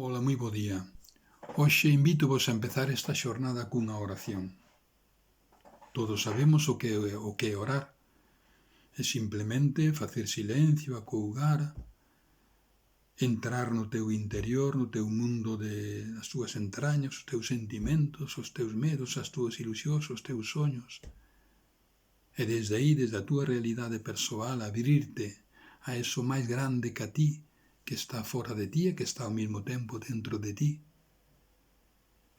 Ola, moi bo día. Hoxe invítovos a empezar esta xornada cunha oración. Todos sabemos o que é orar. É simplemente facer silencio, acougar, entrar no teu interior, no teu mundo das túas entrañas, os teus sentimentos, os teus medos, as túas ilusións, os teus soños. E desde aí, desde a túa realidade persoal, abrirte a eso máis grande que a ti, que está fora de ti e que está ao mesmo tempo dentro de ti.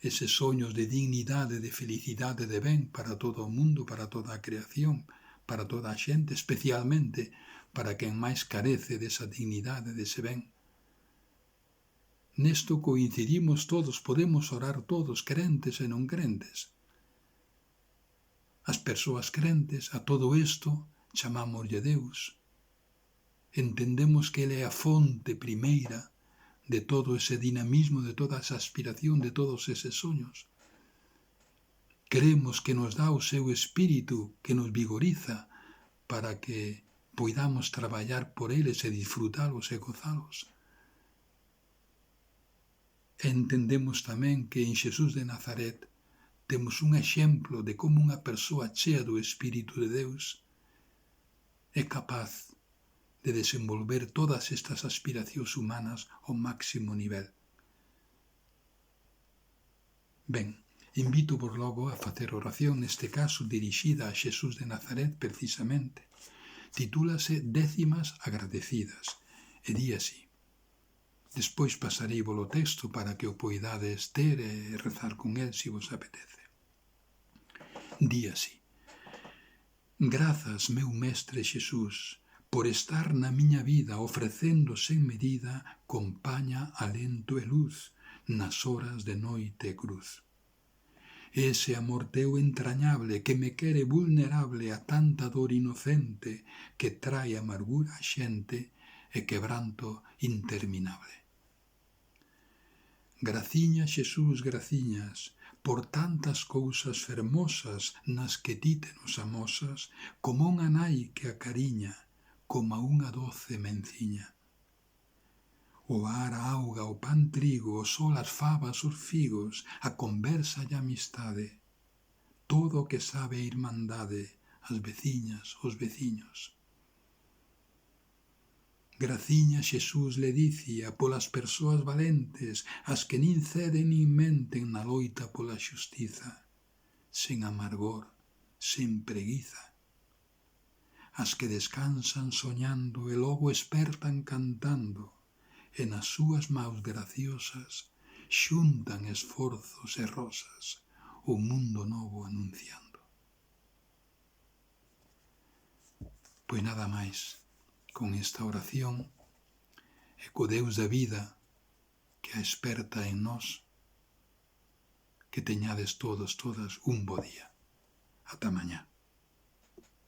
Eses soños de dignidade, de felicidade, de ben para todo o mundo, para toda a creación, para toda a xente, especialmente para quen máis carece desa dignidade, dese ben. Nesto coincidimos todos, podemos orar todos, crentes e non crentes. As persoas crentes, a todo isto, chamámoslle Deus. Entendemos que Ele é a fonte primeira de todo ese dinamismo, de toda esa aspiración, de todos eses soños. Creemos que nos dá o seu espírito, que nos vigoriza, para que poidamos traballar por eles e disfrutalos e gozalos. Entendemos tamén que en Xesús de Nazaret temos un exemplo de como unha persoa chea do Espírito de Deus é capaz de desenvolver todas estas aspiracións humanas ao máximo nivel. Ben, invítovos logo a facer oración, neste caso dirixida a Xesús de Nazaret precisamente. Titúlase Décimas agradecidas e di así. Despois pasarei polo texto para que o poidades ter e rezar con el se vos apetece. Di así. Grazas, meu Mestre Xesús, por estar na miña vida ofrecendo sen medida compaña, alento e luz nas horas de noite e cruz. Ese amor teu entrañable que me quere vulnerable a tanta dor inocente que trae amargura a xente e quebranto interminable. Graciñas, Xesús, graciñas, por tantas cousas fermosas nas que ti te nos amosas, como unha nai que acariña, como unha doce menciña. O ar, a auga, o pan trigo, o sol, as fabas, os figos, a conversa e a amistade, todo o que sabe a irmandade, as veciñas, os veciños. Graciña, Xesús, le dicía, polas persoas valentes, as que nin ceden nin menten na loita pola xustiza, sen amargor, sen preguiza. As que descansan soñando e logo espertan cantando, e nas súas maus graciosas xuntan esforzos e rosas, o mundo novo anunciando. Pois nada máis, con esta oración e co Deus da vida que a esperta en nós, que teñades todos, todas, un bo día. Ata mañá.